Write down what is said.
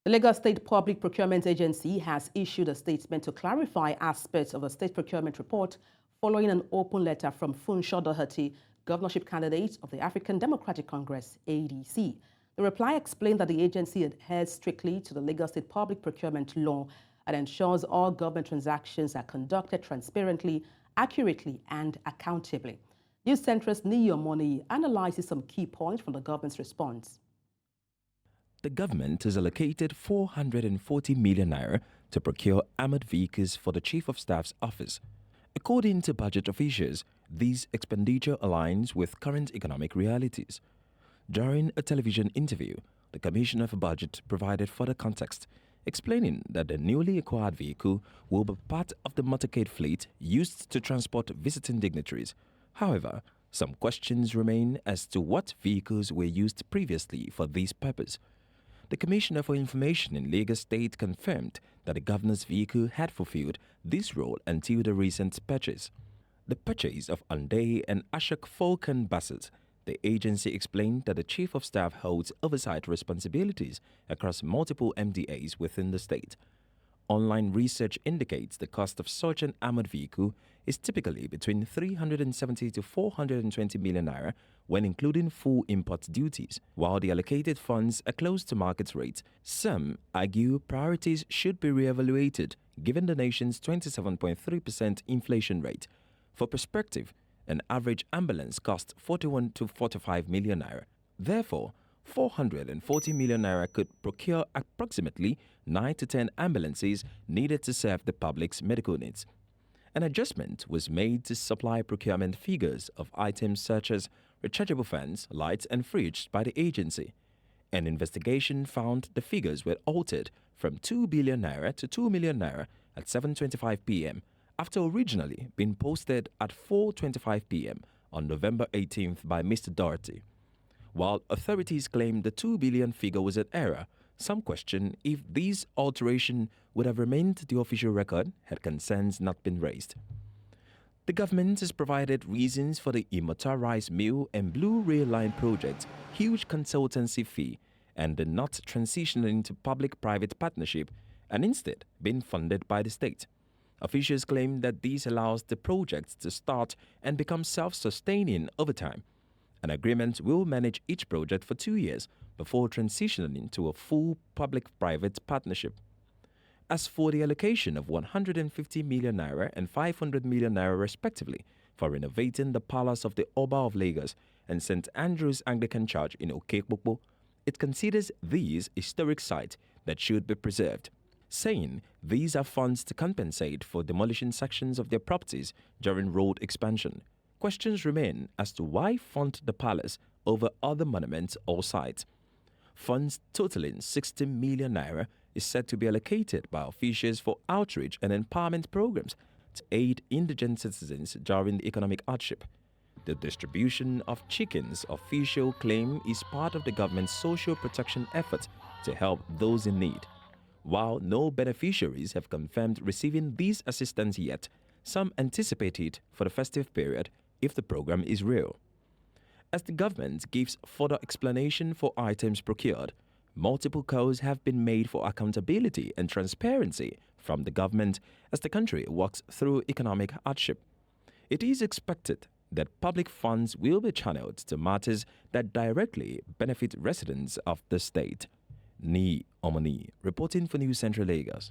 The Lagos State Public Procurement Agency has issued a statement to clarify aspects of a state procurement report following an open letter from Funso Doherty, governorship candidate of the African Democratic Congress, ADC. The reply explained that the agency adheres strictly to the Lagos State Public Procurement Law and ensures all government transactions are conducted transparently, accurately, and accountably. News centrist Niyi Omoniyi analyzes some key points from the government's response. The government has allocated 440 million naira to procure armored vehicles for the Chief of Staff's office. According to budget officials, this expenditure aligns with current economic realities. During a television interview, the Commissioner for Budget provided further context, explaining that the newly acquired vehicle will be part of the motorcade fleet used to transport visiting dignitaries. However, some questions remain as to what vehicles were used previously for this purpose. The Commissioner for Information in Lagos State confirmed that the governor's vehicle had fulfilled this role until the recent purchase. The purchase of Hyundai and Ashok Falcon buses. The agency explained that the Chief of Staff holds oversight responsibilities across multiple MDAs within the state. Online research indicates the cost of such an armored vehicle is typically between 370 to 420 million naira when including full import duties. While the allocated funds are close to market rates, some argue priorities should be re-evaluated given the nation's 27.3% inflation rate. For perspective, an average ambulance costs 41 to 45 million naira. Therefore, 440 million naira could procure approximately 9 to 10 ambulances needed to serve the public's medical needs. An adjustment was made to supply procurement figures of items such as rechargeable fans, lights, and fridges by the agency. An investigation found the figures were altered from 2 billion naira to 2 million naira at 7:25 p.m. after originally being posted at 4:25 p.m. on November 18th by Mr. Doherty. While authorities claim the 2 billion figure was an error, some question if this alteration would have remained the official record had concerns not been raised. The government has provided reasons for the Imota Rice Mill and Blue Rail Line project huge consultancy fee and the not transitioning into public-private partnership and instead being funded by the state. Officials claim that this allows the projects to start and become self-sustaining over time. An agreement will manage each project for 2 years before transitioning to a full public-private partnership. As for the allocation of 150 million naira and 500 million naira respectively for renovating the Palace of the Oba of Lagos and St. Andrew's Anglican Church in Okekpokpo, it considers these historic sites that should be preserved, saying these are funds to compensate for demolishing sections of their properties during road expansion. Questions remain as to why fund the palace over other monuments or sites. Funds totaling 60 million naira is said to be allocated by officials for outreach and empowerment programs to aid indigent citizens during the economic hardship. The distribution of chickens, official claim, is part of the government's social protection effort to help those in need. While no beneficiaries have confirmed receiving these assistance yet, some anticipate it for the festive period if the program is real. As the government gives further explanation for items procured, multiple calls have been made for accountability and transparency from the government as the country works through economic hardship. It is expected that public funds will be channeled to matters that directly benefit residents of the state. Niyi Omoniyi, reporting for News Central Lagos.